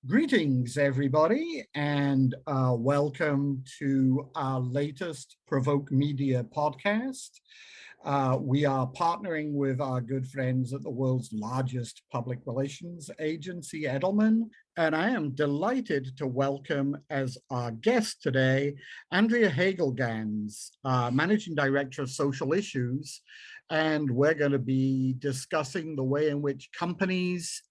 Greetings, everybody, and welcome to our latest PRovoke Media Podcast. We are partnering with our good friends at the world's largest public relations agency, Edelman, and I am delighted to welcome as our guest today, Andrea Hagelgans, Managing Director of Social Issues, and we're going to be discussing the way in which companies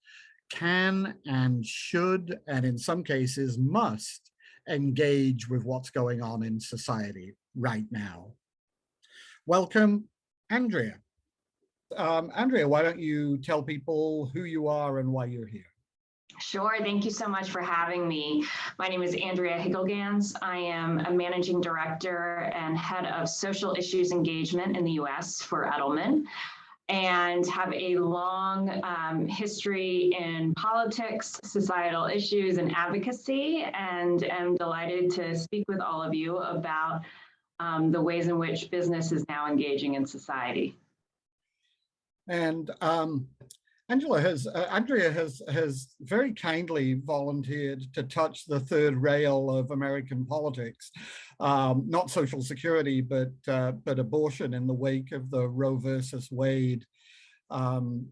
can and should, and in some cases must, engage with what's going on in society right now. Welcome, Andrea. Andrea, why don't you tell people who you are and why you're here? Sure. Thank you so much for having me. My name is Andrea Hagelgans. I am a managing director and head of social issues engagement in the US for Edelman, and have a long history in politics, societal issues, and advocacy, and am delighted to speak with all of you about the ways in which business is now engaging in society. And Andrea has very kindly volunteered to touch the third rail of American politics, not Social Security, but abortion in the wake of the Roe versus Wade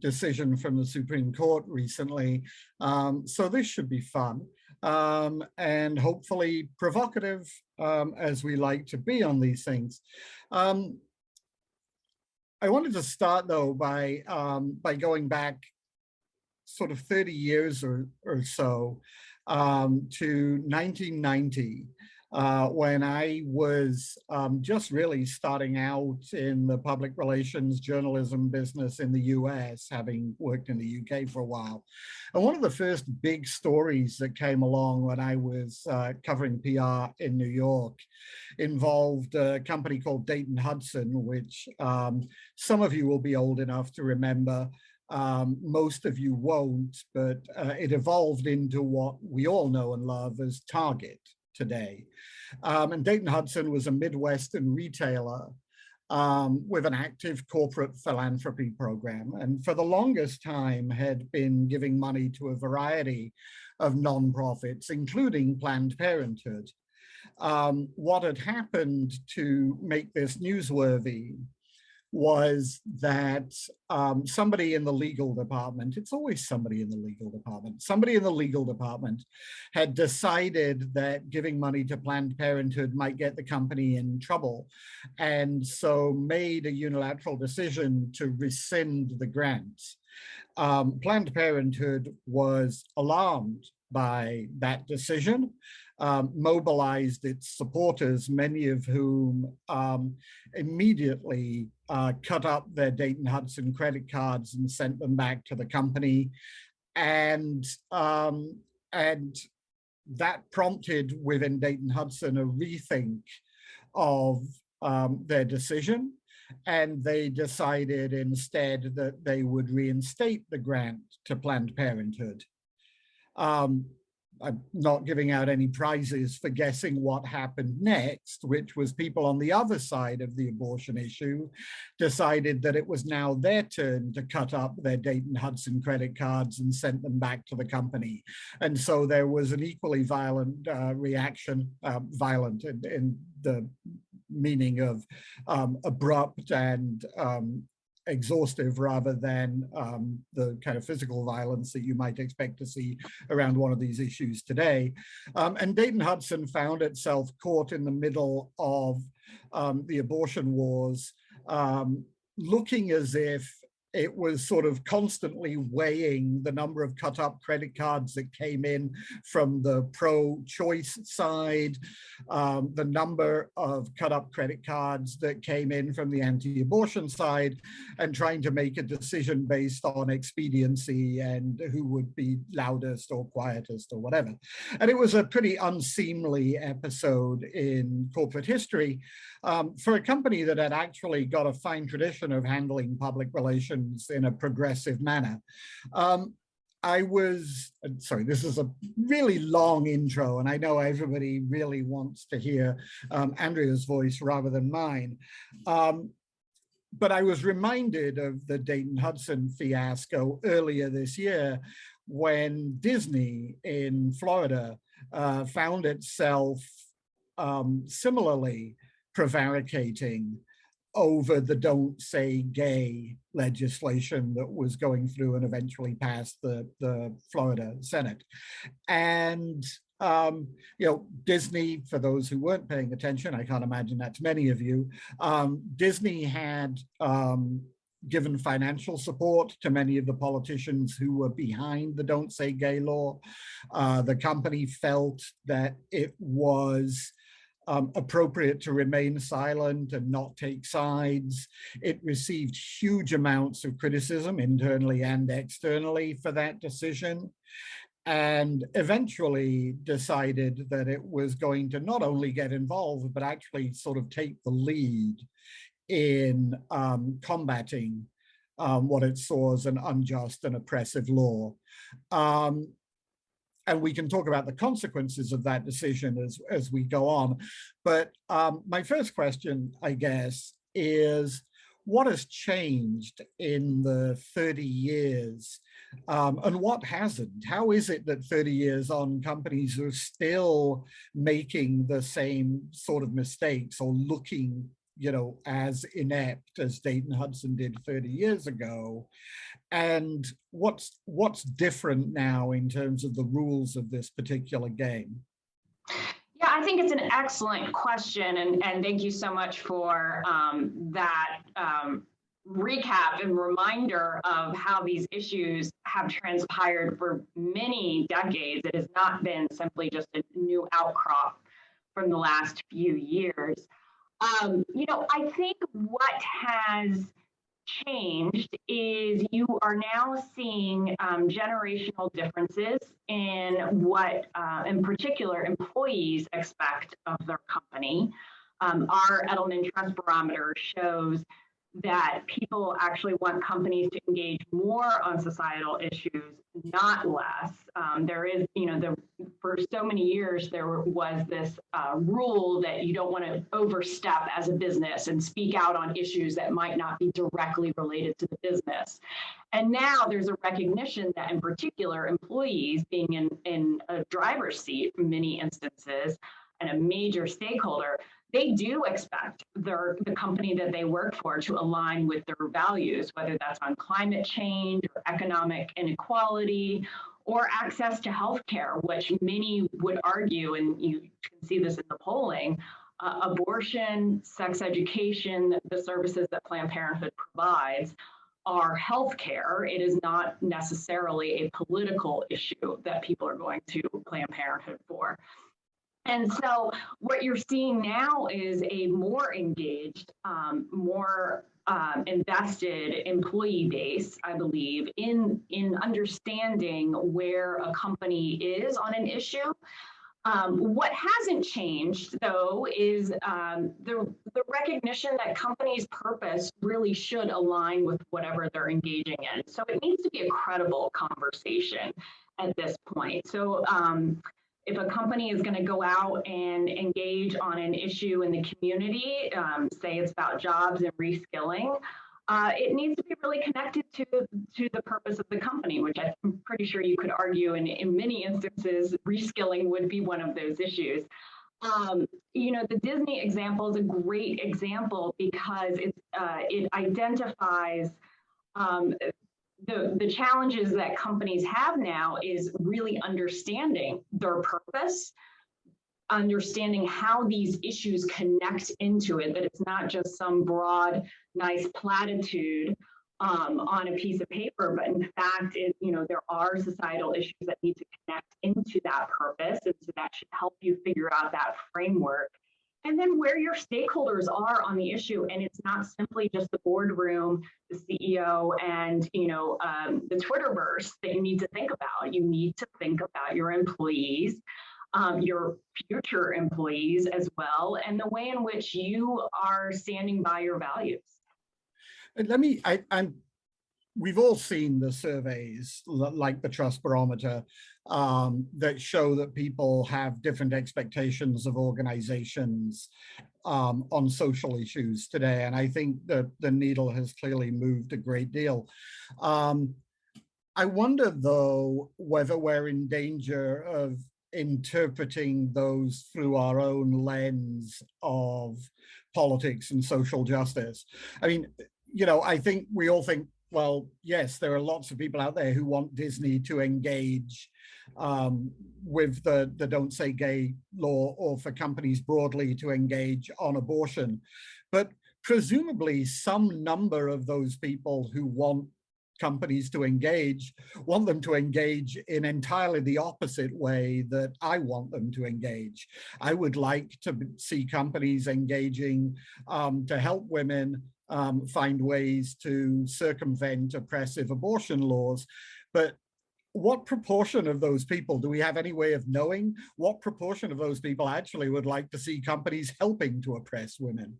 decision from the Supreme Court recently. So this should be fun and hopefully provocative, as we like to be on these things. I wanted to start though by going back sort of 30 years or so to 1990, when I was just really starting out in the public relations journalism business in the US, having worked in the UK for a while. And one of the first big stories that came along when I was covering PR in New York involved a company called Dayton, Hudson, which some of you will be old enough to remember. Most of you won't, but it evolved into what we all know and love as Target today. And Dayton Hudson was a Midwestern retailer with an active corporate philanthropy program, and for the longest time had been giving money to a variety of nonprofits, including Planned Parenthood. What had happened to make this newsworthy was that somebody in the legal department, it's always somebody in the legal department had decided that giving money to Planned Parenthood might get the company in trouble, and so made a unilateral decision to rescind the grant. Planned Parenthood was alarmed by that decision, mobilized its supporters, many of whom immediately cut up their Dayton Hudson credit cards and sent them back to the company. And that prompted within Dayton Hudson a rethink of their decision. And they decided instead that they would reinstate the grant to Planned Parenthood. I'm not giving out any prizes for guessing what happened next, which was people on the other side of the abortion issue decided that it was now their turn to cut up their Dayton Hudson credit cards and sent them back to the company. And so there was an equally violent reaction, violent in the meaning of abrupt and exhaustive rather than the kind of physical violence that you might expect to see around one of these issues today. And Dayton Hudson found itself caught in the middle of the abortion wars, looking as if it was sort of constantly weighing the number of cut up credit cards that came in from the pro-choice side, the number of cut up credit cards that came in from the anti-abortion side, and trying to make a decision based on expediency and who would be loudest or quietest or whatever. And it was a pretty unseemly episode in corporate history for a company that had actually got a fine tradition of handling public relations in a progressive manner. Sorry, this is a really long intro, and I know everybody really wants to hear Andrea's voice rather than mine. But I was reminded of the Dayton Hudson fiasco earlier this year when Disney in Florida found itself similarly prevaricating over the Don't Say Gay legislation that was going through and eventually passed the Florida Senate. And Disney, for those who weren't paying attention, I can't imagine that's many of you, Disney had given financial support to many of the politicians who were behind the Don't Say Gay law. The company felt that it was appropriate to remain silent and not take sides. It received huge amounts of criticism internally and externally for that decision, and eventually decided that it was going to not only get involved, but actually sort of take the lead in combating what it saw as an unjust and oppressive law. And we can talk about the consequences of that decision as we go on. But my first question, I guess, is what has changed in the 30 years and what hasn't? How is it that 30 years on, companies are still making the same sort of mistakes or looking, as inept as Dayton Hudson did 30 years ago? And what's different now in terms of the rules of this particular game? Yeah, I think it's an excellent question, and thank you so much for that recap and reminder of how these issues have transpired for many decades. It has not been simply just a new outcrop from the last few years. I think what has changed is you are now seeing generational differences in what, in particular, employees expect of their company. Our Edelman Trust Barometer shows that people actually want companies to engage more on societal issues, not less. There is, for so many years, there was this rule that you don't want to overstep as a business and speak out on issues that might not be directly related to the business. And now there's a recognition that, in particular, employees being in a driver's seat in many instances and a major stakeholder, they do expect the company that they work for to align with their values, whether that's on climate change or economic inequality or access to healthcare, which many would argue, and you can see this in the polling, abortion, sex education, the services that Planned Parenthood provides are healthcare. It is not necessarily a political issue that people are going to Planned Parenthood for. And so what you're seeing now is a more engaged, more invested employee base, I believe, in understanding where a company is on an issue. What hasn't changed, though, is the recognition that companies' purpose really should align with whatever they're engaging in. So it needs to be a credible conversation at this point. So if a company is going to go out and engage on an issue in the community, say it's about jobs and reskilling, it needs to be really connected to the purpose of the company, which I'm pretty sure you could argue in many instances, reskilling would be one of those issues. The Disney example is a great example because it identifies the challenges that companies have now is really understanding their purpose, understanding how these issues connect into it, that it's not just some broad, nice platitude on a piece of paper, but in fact, there are societal issues that need to connect into that purpose. And so that should help you figure out that framework. And then where your stakeholders are on the issue, and it's not simply just the boardroom, the CEO, and the Twitterverse that you need to think about. You need to think about your employees, your future employees as well, and the way in which you are standing by your values. We've all seen the surveys like the Trust Barometer that show that people have different expectations of organizations on social issues today. And I think that the needle has clearly moved a great deal. I wonder, though, whether we're in danger of interpreting those through our own lens of politics and social justice. I mean, I think we all think, well, yes, there are lots of people out there who want Disney to engage with the Don't Say Gay law, or for companies broadly to engage on abortion. But presumably some number of those people who want companies to engage want them to engage in entirely the opposite way that I want them to engage. I would like to see companies engaging to help women find ways to circumvent oppressive abortion laws. But what proportion of those people, do we have any way of knowing what proportion of those people actually would like to see companies helping to oppress women?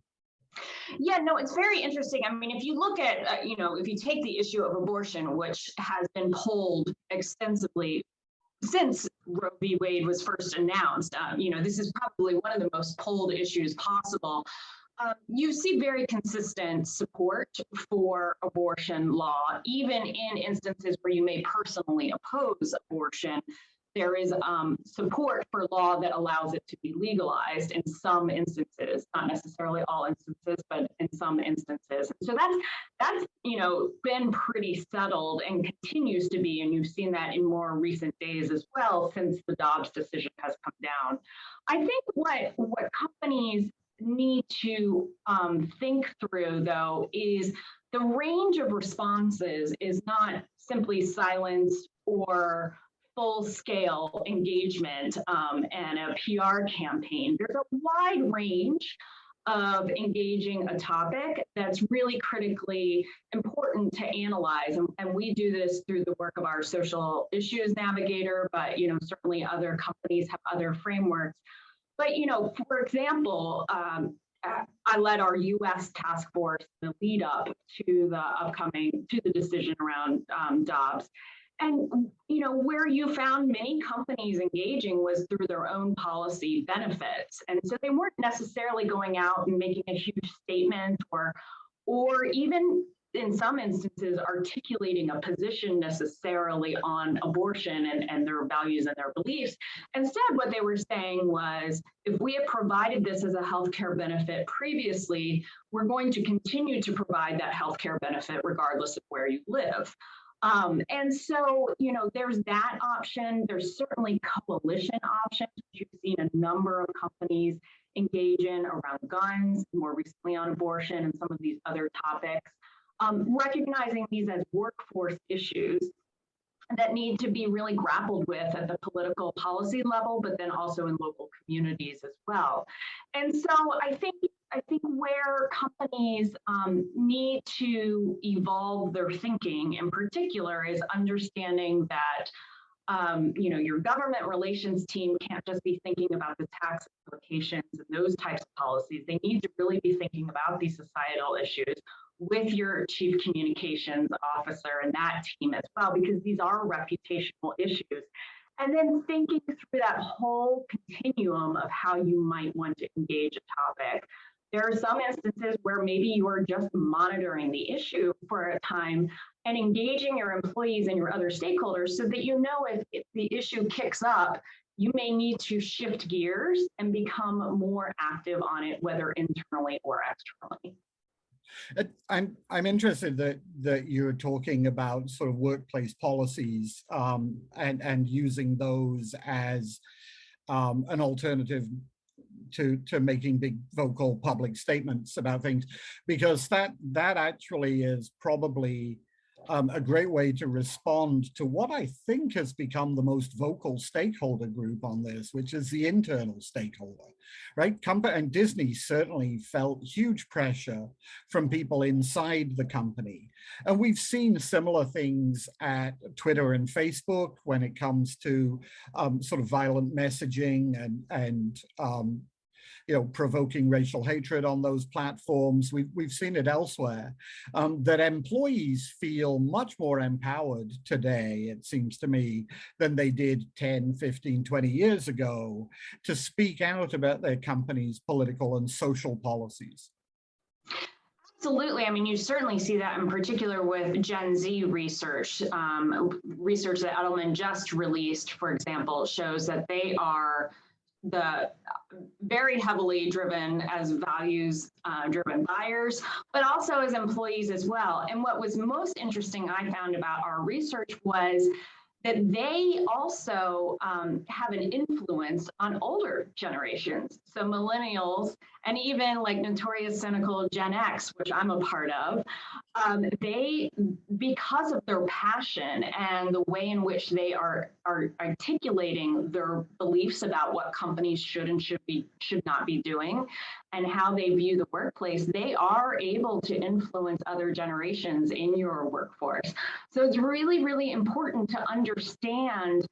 Yeah, no, it's very interesting. I mean, if you look at, if you take the issue of abortion, which has been polled extensively since Roe v. Wade was first announced, this is probably one of the most polled issues possible. You see very consistent support for abortion law, even in instances where you may personally oppose abortion. There is support for law that allows it to be legalized in some instances, not necessarily all instances, but in some instances. So that's been pretty settled and continues to be, and you've seen that in more recent days as well since the Dobbs decision has come down. I think what companies need to think through, though, is the range of responses is not simply silence or full-scale engagement and a PR campaign. There's a wide range of engaging a topic that's really critically important to analyze. And we do this through the work of our social issues navigator, but certainly other companies have other frameworks. But for example, I led our U.S. task force in the lead up to the decision around Dobbs. And, where you found many companies engaging was through their own policy benefits. And so they weren't necessarily going out and making a huge statement or even in some instances articulating a position necessarily on abortion and their values and their beliefs. Instead, what they were saying was, if we have provided this as a healthcare benefit previously, we're going to continue to provide that healthcare benefit regardless of where you live. And so, there's that option. There's certainly coalition options. You've seen a number of companies engage in around guns, more recently on abortion and some of these other topics, recognizing these as workforce issues that need to be really grappled with at the political policy level, but then also in local communities as well. And so I think where companies need to evolve their thinking in particular is understanding that your government relations team can't just be thinking about the tax implications and those types of policies. They need to really be thinking about these societal issues with your chief communications officer and that team as well, because these are reputational issues. And then thinking through that whole continuum of how you might want to engage a topic. There are some instances where maybe you are just monitoring the issue for a time and engaging your employees and your other stakeholders so that if the issue kicks up, you may need to shift gears and become more active on it, whether internally or externally. I'm interested that you're talking about sort of workplace policies and using those as an alternative to making big vocal public statements about things, because that actually is probably a great way to respond to what I think has become the most vocal stakeholder group on this, which is the internal stakeholder, right? And Disney certainly felt huge pressure from people inside the company. And we've seen similar things at Twitter and Facebook when it comes to sort of violent messaging and provoking racial hatred on those platforms. We've seen it elsewhere, that employees feel much more empowered today, it seems to me, than they did 10, 15, 20 years ago to speak out about their company's political and social policies. Absolutely. I mean, you certainly see that in particular with Gen Z research. Research that Edelman just released, for example, shows that they are the very heavily driven as values driven buyers, but also as employees as well. And what was most interesting I found about our research was that they also have an influence on older generations. So millennials and even like notorious cynical Gen X, which I'm a part of, they, because of their passion and the way in which they are articulating their beliefs about what companies should and should not be doing and how they view the workplace, they are able to influence other generations in your workforce. So it's really, really important to understand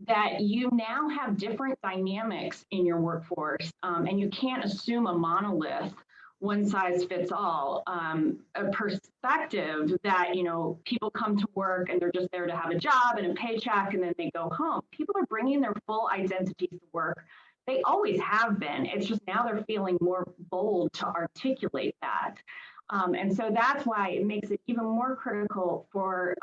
that you now have different dynamics in your workforce, and you can't assume a monolith, one size fits all, a perspective that, you know, people come to work and they're just there to have a job and a paycheck and then they go home. People are bringing their full identities to work. They always have been. It's just now they're feeling more bold to articulate that. And so that's why it makes it even more critical for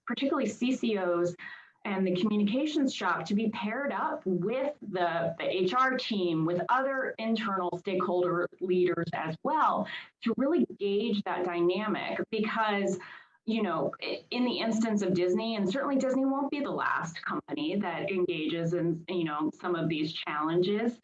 particularly CCOs and the communications shop to be paired up with the HR team, with other internal stakeholder leaders as well, to really gauge that dynamic. Because, you know, in the instance of Disney, and certainly Disney won't be the last company that engages in, you know, some of these challenges,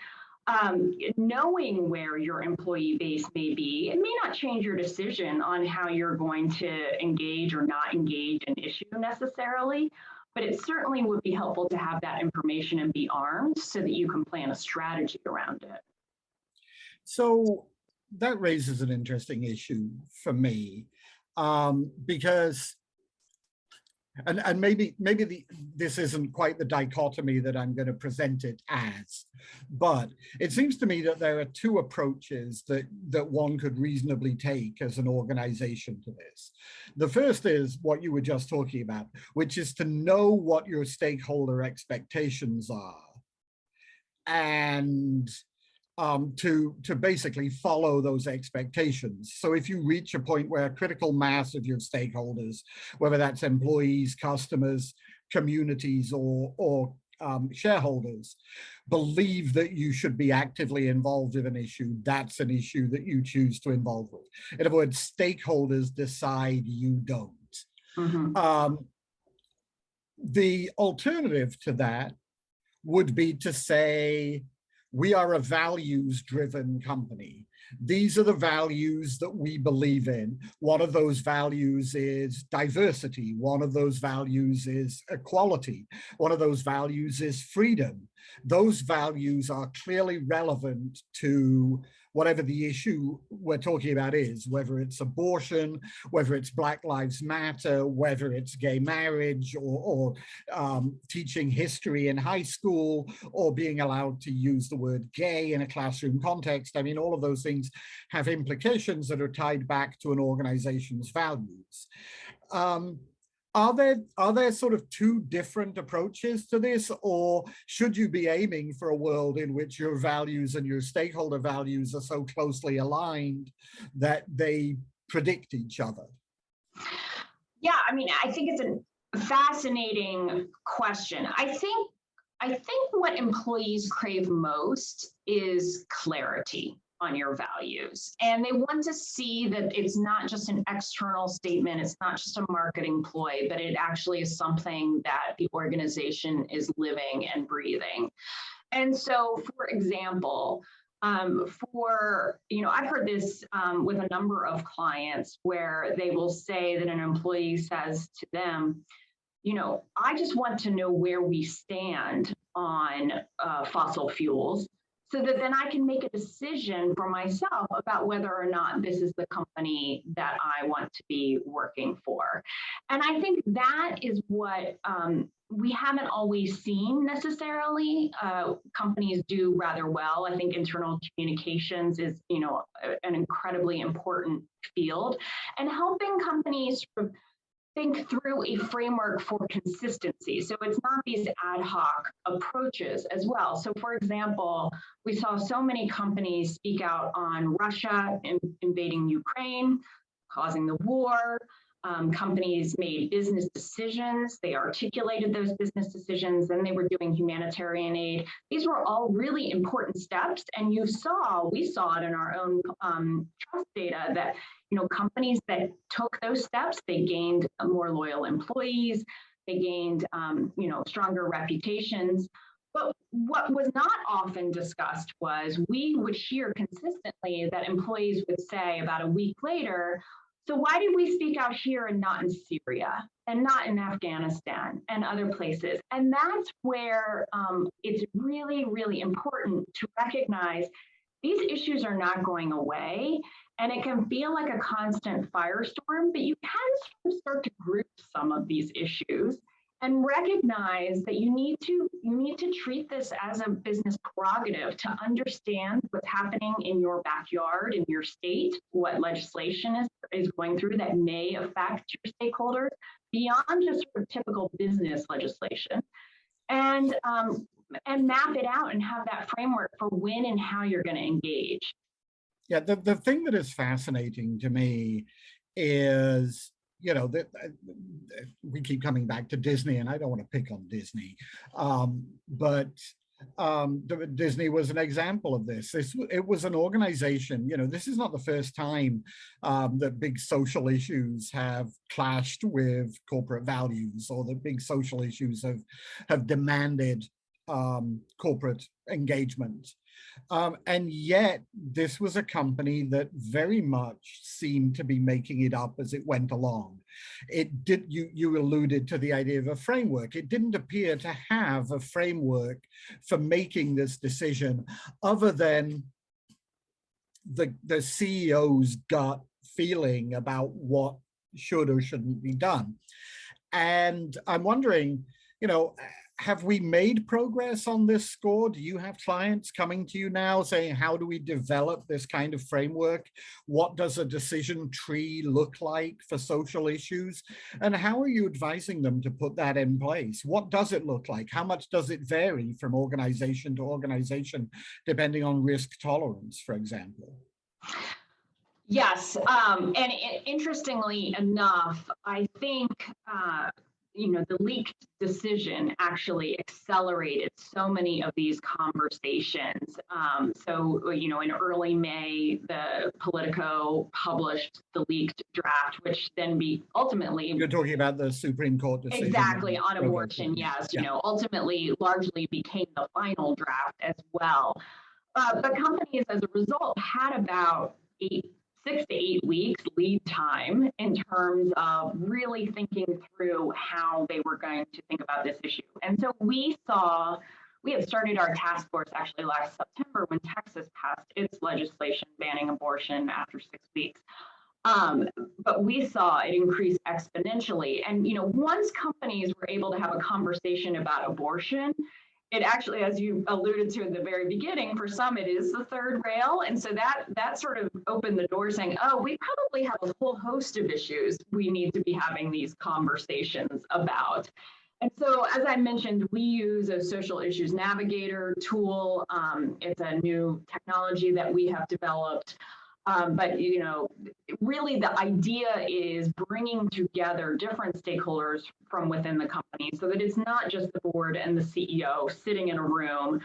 knowing where your employee base may be, it may not change your decision on how you're going to engage or not engage an issue necessarily, but it certainly would be helpful to have that information and be armed so that you can plan a strategy around it. So that raises an interesting issue for me, because, and maybe this isn't quite the dichotomy that I'm going to present it as, but it seems to me that there are two approaches that one could reasonably take as an organization to this. The first is what you were just talking about, which is to know what your stakeholder expectations are and to basically follow those expectations. So if you reach a point where a critical mass of your stakeholders, whether that's employees, customers, communities, or shareholders, believe that you should be actively involved in an issue, that's an issue that you choose to involve with. In other words, stakeholders decide, you don't. Mm-hmm. The alternative to that would be to say, we are a values-driven company. These are the values that we believe in. One of those values is diversity. One of those values is equality. One of those values is freedom. Those values are clearly relevant to whatever the issue we're talking about is, whether it's abortion, whether it's Black Lives Matter, whether it's gay marriage, or teaching history in high school, or being allowed to use the word gay in a classroom context. I mean, all of those things have implications that are tied back to an organization's values. Are there sort of two different approaches to this, or should you be aiming for a world in which your values and your stakeholder values are so closely aligned that they predict each other? Yeah, I mean, I think it's a fascinating question. I think what employees crave most is clarity on your values. And they want to see that it's not just an external statement, it's not just a marketing ploy, but it actually is something that the organization is living and breathing. And so, for example, I've heard this with a number of clients where they will say that an employee says to them, you know, I just want to know where we stand on fossil fuels, so that then I can make a decision for myself about whether or not this is the company that I want to be working for. And I think that is what we haven't always seen necessarily. Companies do rather well. I think internal communications is, you know, an incredibly important field, and helping companies sort of think through a framework for consistency. So it's not these ad hoc approaches as well. So for example, we saw so many companies speak out on Russia invading Ukraine. causing the war. Companies made business decisions. They articulated those business decisions. Then they were doing humanitarian aid. These were all really important steps. And we saw it in our own trust data that, companies that took those steps, they gained more loyal employees. They gained, stronger reputations. But what was not often discussed was we would hear consistently that employees would say about a week later, so why did we speak out here and not in Syria and not in Afghanistan and other places? And that's where it's really, really important to recognize these issues are not going away. And it can feel like a constant firestorm, but you can sort of start to group some of these issues and recognize that you need to treat this as a business prerogative to understand what's happening in your backyard, in your state, what legislation is going through that may affect your stakeholders beyond just sort of typical business legislation, and map it out and have that framework for when and how you're going to engage. Yeah, the thing that is fascinating to me is, we keep coming back to Disney, and I don't want to pick on Disney, but Disney was an example of this. It was an organization, this is not the first time that big social issues have clashed with corporate values, or that big social issues have demanded corporate engagement. And yet this was a company that very much seemed to be making it up as it went along. It did, you alluded to the idea of a framework. It didn't appear to have a framework for making this decision other than the CEO's gut feeling about what should or shouldn't be done. And I'm wondering, have we made progress on this score? Do you have clients coming to you now saying, how do we develop this kind of framework? What does a decision tree look like for social issues? And how are you advising them to put that in place? What does it look like? How much does it vary from organization to organization, depending on risk tolerance, for example? Yes, and interestingly enough, I think the leaked decision actually accelerated so many of these conversations. In early May, the Politico published the leaked draft, which then ultimately— You're talking about the Supreme Court decision. Exactly, on abortion, yes. Yeah. Ultimately largely became the final draft as well. But companies, as a result, had about 6 to 8 weeks lead time in terms of really thinking through how they were going to think about this issue. And so we had started our task force actually last September when Texas passed its legislation banning abortion after 6 weeks. But we saw it increase exponentially. And, once companies were able to have a conversation about abortion, it actually, as you alluded to at the very beginning, for some it is the third rail. And so that sort of opened the door saying, oh, we probably have a whole host of issues we need to be having these conversations about. And so, as I mentioned, we use a social issues navigator tool. It's a new technology that we have developed. But really the idea is bringing together different stakeholders from within the company so that it's not just the board and the CEO sitting in a room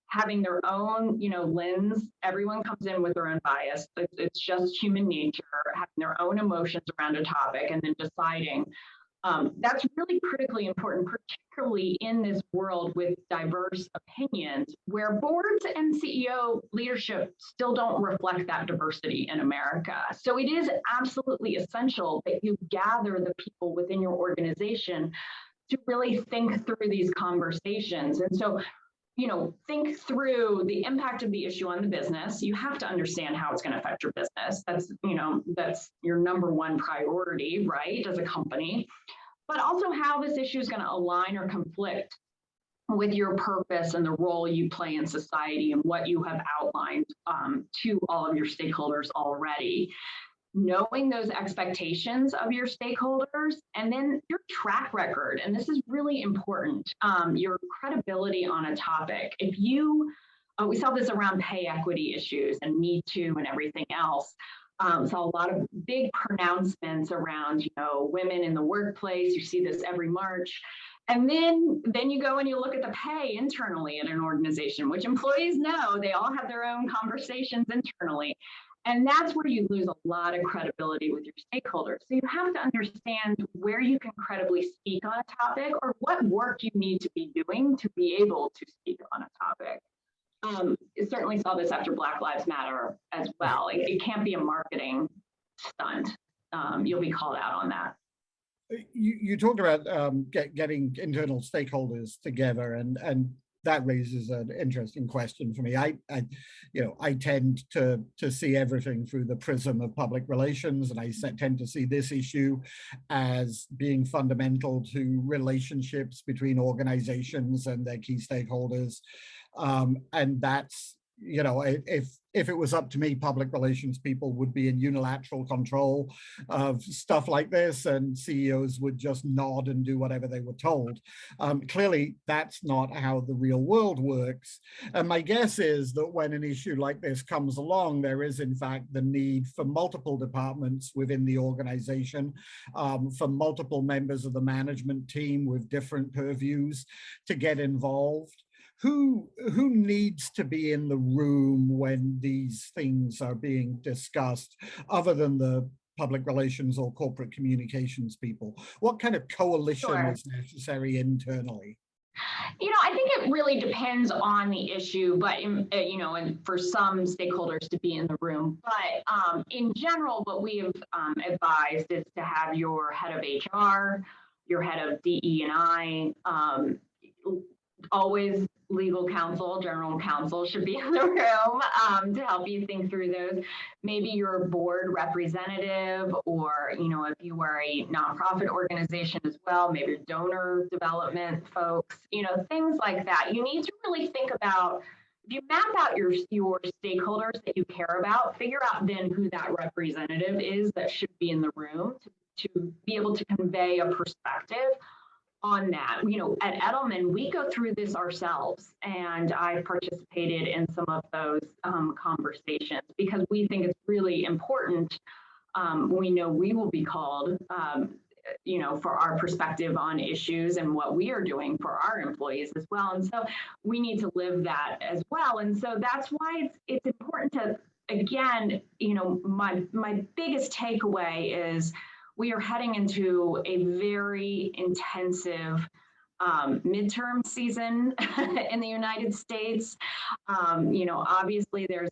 having their own, lens. Everyone comes in with their own bias. It's just human nature, having their own emotions around a topic and then deciding. That's really critically important, particularly in this world with diverse opinions, where boards and CEO leadership still don't reflect that diversity in America. So it is absolutely essential that you gather the people within your organization to really think through these conversations. And so, think through the impact of the issue on the business. You have to understand how it's going to affect your business. That's your number one priority, right, as a company. But also how this issue is going to align or conflict with your purpose and the role you play in society and what you have outlined to all of your stakeholders already. Knowing those expectations of your stakeholders, and then your track record. And this is really important, your credibility on a topic. We saw this around pay equity issues and Me Too and everything else. Saw a lot of big pronouncements around, women in the workplace. You see this every March. And then you go and you look at the pay internally at an organization, which employees know. They all have their own conversations internally. And that's where you lose a lot of credibility with your stakeholders. So you have to understand where you can credibly speak on a topic or what work you need to be doing to be able to speak on a topic. Certainly saw this after Black Lives Matter as well. It can't be a marketing stunt. You'll be called out on that. You talked about getting internal stakeholders together, and that raises an interesting question for me. I tend to see everything through the prism of public relations, and I tend to see this issue as being fundamental to relationships between organizations and their key stakeholders. And that's, if it was up to me, public relations people would be in unilateral control of stuff like this, and CEOs would just nod and do whatever they were told. Clearly, that's not how the real world works. And my guess is that when an issue like this comes along, there is, in fact, the need for multiple departments within the organization, for multiple members of the management team with different purviews to get involved. Who needs to be in the room when these things are being discussed, other than the public relations or corporate communications people? What kind of coalition is necessary internally? I think it really depends on the issue, but and for some stakeholders to be in the room. But in general, what we have advised is to have your head of HR, your head of DE&I, always legal counsel, general counsel should be in the room to help you think through those. Maybe your board representative, or, if you are a nonprofit organization as well, maybe donor development folks, things like that. You need to really think about, if you map out your stakeholders that you care about, figure out then who that representative is that should be in the room to be able to convey a perspective on that. At Edelman, we go through this ourselves, and I participated in some of those conversations because we think it's really important. We know we will be called, for our perspective on issues and what we are doing for our employees as well. And so we need to live that as well. And so that's why it's important to, again, my biggest takeaway is we are heading into a very intensive midterm season in the United States. Obviously there's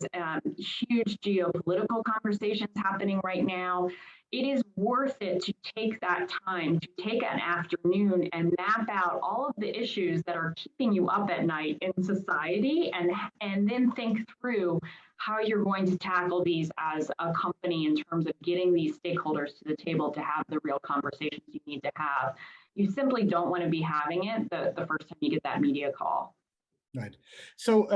huge geopolitical conversations happening right now. It is worth it to take that time, to take an afternoon and map out all of the issues that are keeping you up at night in society, and then think through how you're going to tackle these as a company in terms of getting these stakeholders to the table to have the real conversations you need to have. You simply don't want to be having it the first time you get that media call. Right. So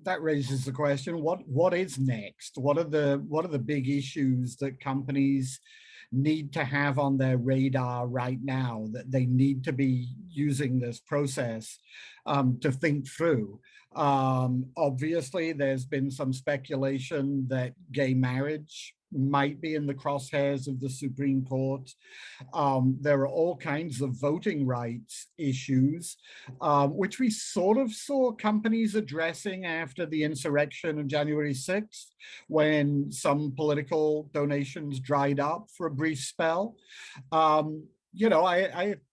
that raises the question: what is next? What are the big issues that companies need to have on their radar right now, that they need to be using this process to think through? Obviously, there's been some speculation that gay marriage might be in the crosshairs of the Supreme Court. There are all kinds of voting rights issues, which we sort of saw companies addressing after the insurrection of January 6th, when some political donations dried up for a brief spell. I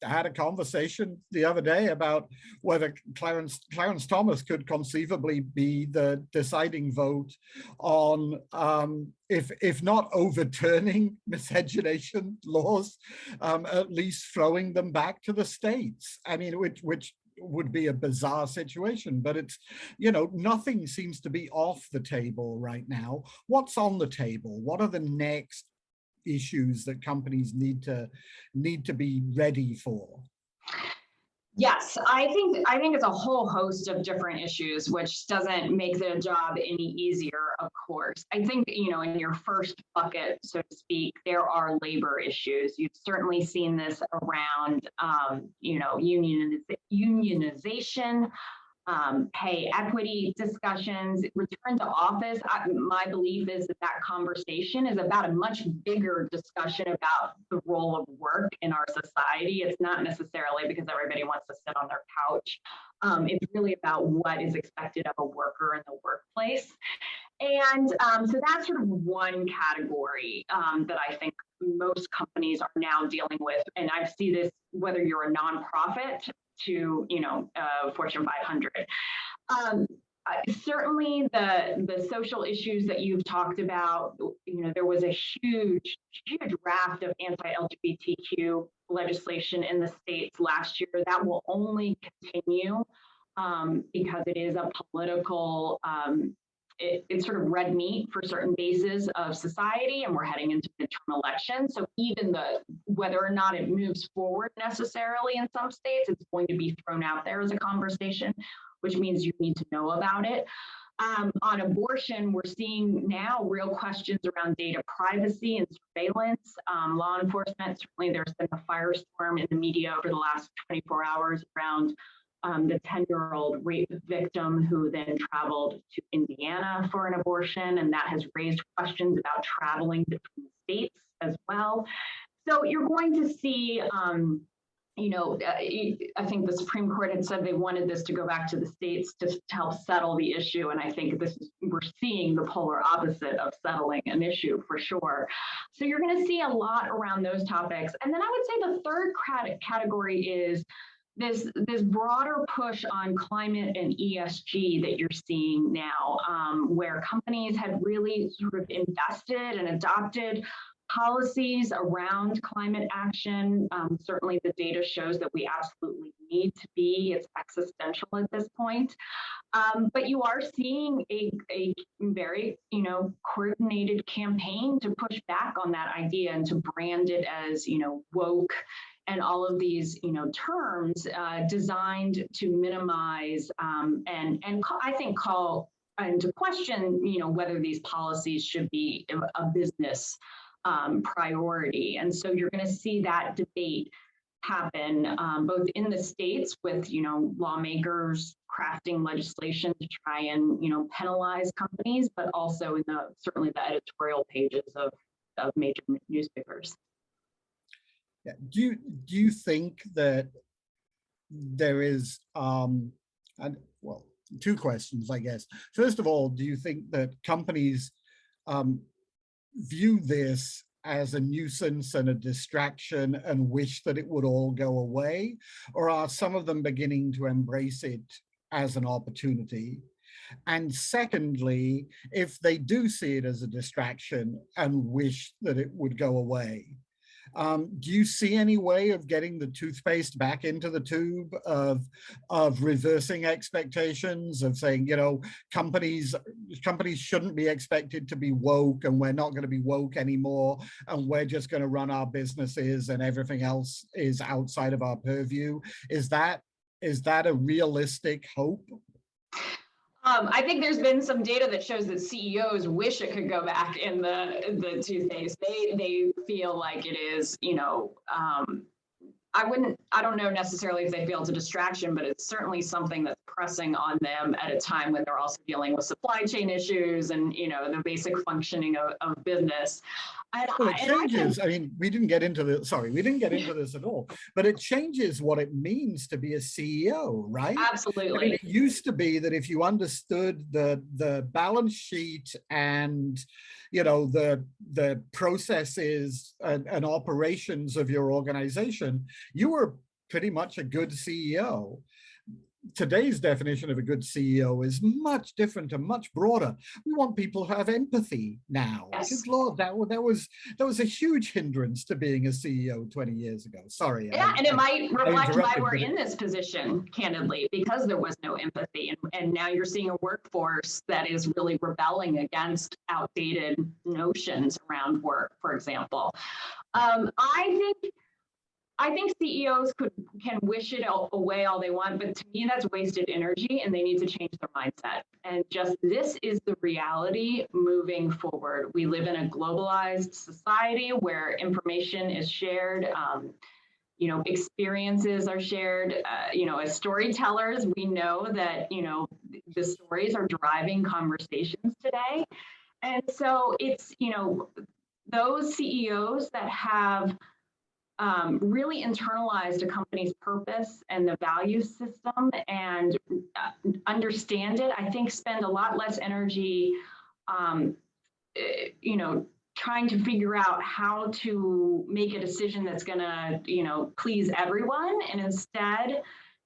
had a conversation the other day about whether Clarence Thomas could conceivably be the deciding vote on, if not overturning miscegenation laws, at least throwing them back to the states. I mean, which would be a bizarre situation, but it's, nothing seems to be off the table right now. What's on the table? What are the next issues that companies need to be ready for? Yes, I think it's a whole host of different issues, which doesn't make the job any easier, of course. I think, in your first bucket, so to speak, there are labor issues. You've certainly seen this around, unionization pay equity discussions, return to office. My belief is that that conversation is about a much bigger discussion about the role of work in our society. It's not necessarily because everybody wants to sit on their couch. It's really about what is expected of a worker in the workplace. And so that's sort of one category that I think most companies are now dealing with. And I see this whether you're a nonprofit to, Fortune 500. Certainly the social issues that you've talked about, there was a huge raft of anti-LGBTQ legislation in the states last year that will only continue because it is a political, it's sort of red meat for certain bases of society, and we're heading into midterm elections. So even whether or not it moves forward necessarily in some states, it's going to be thrown out there as a conversation, which means you need to know about it. On abortion, we're seeing now real questions around data privacy and surveillance. Law enforcement, certainly there's been a firestorm in the media over the last 24 hours around the 10-year-old rape victim who then traveled to Indiana for an abortion, and that has raised questions about traveling between states as well. So you're going to see, I think the Supreme Court had said they wanted this to go back to the states to help settle the issue, and I think we're seeing the polar opposite of settling an issue for sure. So you're going to see a lot around those topics. And then I would say the third category is this broader push on climate and ESG that you're seeing now, where companies had really sort of invested and adopted policies around climate action. Certainly the data shows that we absolutely need to be. It's existential at this point. But you are seeing a very, coordinated campaign to push back on that idea and to brand it as, woke and all of these, terms designed to minimize and I think call into question, whether these policies should be a business priority. And so you're going to see that debate happen both in the states with, lawmakers crafting legislation to try and, penalize companies, but also in certainly the editorial pages of major newspapers. Yeah. Do you think that there is, two questions, I guess. First of all, do you think that companies view this as a nuisance and a distraction and wish that it would all go away? Or are some of them beginning to embrace it as an opportunity? And secondly, if they do see it as a distraction and wish that it would go away, do you see any way of getting the toothpaste back into the tube, of reversing expectations, of saying, companies shouldn't be expected to be woke, and we're not going to be woke anymore, and we're just going to run our businesses and everything else is outside of our purview? Is that a realistic hope? I think there's been some data that shows that CEOs wish it could go back in the toothpaste. They feel like it is, I don't know necessarily if they feel it's a distraction, but it's certainly something that's pressing on them at a time when they're also dealing with supply chain issues and, the basic functioning of business. Well, it changes. We didn't get into this at all, but it changes what it means to be a CEO, right? Absolutely. It used to be that if you understood the balance sheet and, the processes and operations of your organization, you were pretty much a good CEO. Today's definition of a good CEO is much different and much broader. We want people to have empathy now. Yes. Good Lord, that was a huge hindrance to being a CEO 20 years ago. Sorry. Yeah, and it might reflect why we're in this position, candidly, because there was no empathy. And now you're seeing a workforce that is really rebelling against outdated notions around work, for example. I think CEOs can wish it away all they want, but to me, that's wasted energy, and they need to change their mindset. And just this is the reality moving forward. We live in a globalized society where information is shared, experiences are shared. As storytellers, we know that, the stories are driving conversations today. And so it's, those CEOs that have really internalized a company's purpose and the value system and understand it, I think spend a lot less energy, trying to figure out how to make a decision that's going to, please everyone, and instead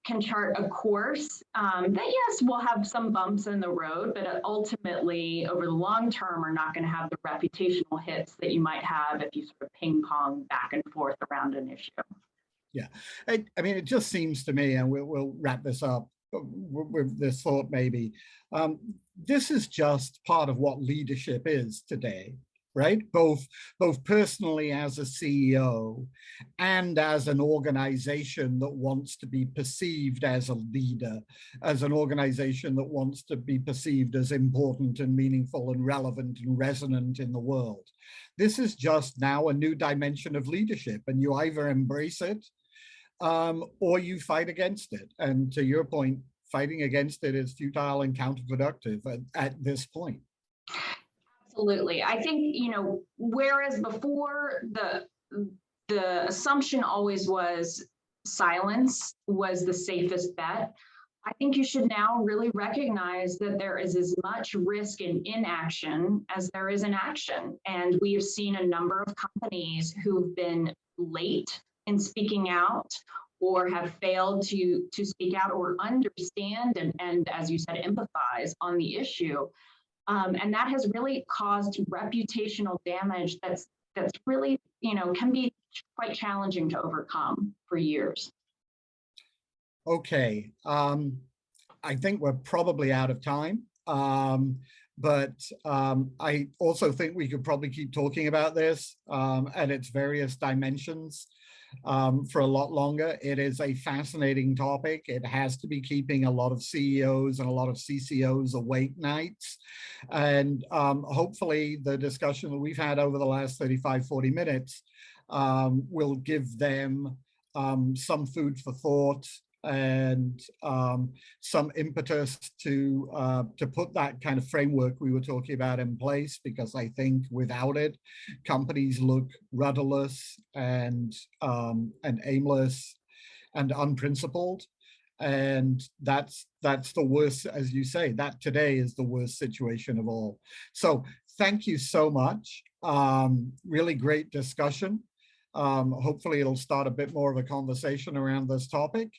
can chart a course that, yes, will have some bumps in the road, but ultimately, over the long term, are not going to have the reputational hits that you might have if you sort of ping pong back and forth around an issue. Yeah, I mean, it just seems to me, and we'll wrap this up with this thought maybe. This is just part of what leadership is today, right? Both personally as a CEO and as an organization that wants to be perceived as a leader, as an organization that wants to be perceived as important and meaningful and relevant and resonant in the world. This is just now a new dimension of leadership, and you either embrace it or you fight against it. And to your point, fighting against it is futile and counterproductive at this point. Absolutely. I think, whereas before the assumption always was silence was the safest bet, I think you should now really recognize that there is as much risk in inaction as there is in action. And we have seen a number of companies who've been late in speaking out or have failed to speak out or understand and as you said, empathize on the issue. And that has really caused reputational damage that's really, can be quite challenging to overcome for years. Okay, I think we're probably out of time, but I also think we could probably keep talking about this and its various dimensions for a lot longer. It is a fascinating topic. It has to be keeping a lot of CEOs and a lot of CCOs awake nights. And hopefully the discussion that we've had over the last 35, 40 minutes will give them some food for thought and some impetus to put that kind of framework we were talking about in place, because I think without it, companies look rudderless and aimless and unprincipled. And that's the worst, as you say, that today is the worst situation of all. So thank you so much. Really great discussion. Hopefully it'll start a bit more of a conversation around this topic.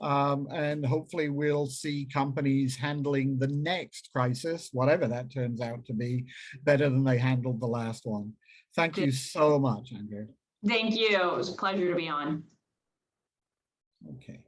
And hopefully we'll see companies handling the next crisis, whatever that turns out to be, better than they handled the last one. Thank you so much, Andrea. Thank you. It was a pleasure to be on. Okay.